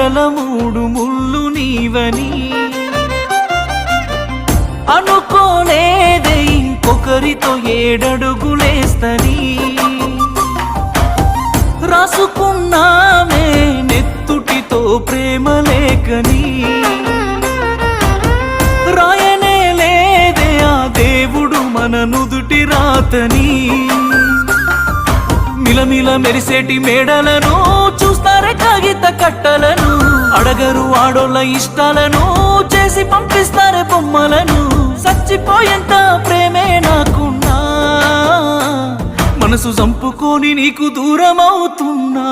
మెడల 3 ముళ్ళు నీవని అనుకోలేదే ఇంకొకరితో 7 అడుగులేస్తని రాసుకున్నామే నెత్తుటితో ప్రేమ లేఖని రాయనే లేదే ఆ దేవుడు మన నుదుటి రాతని మిలమిల మెరిసేటి మేడలను చూస్తారే కాగిత కట్టలను అడగరు ఆడోళ్ళ ఇష్టాలను చేసి పంపిస్తారే బొమ్మలను చచ్చిపోయేంత ప్రేమే నాకున్నా మనసు చంపుకొని నీకు దూరం అవుతున్నా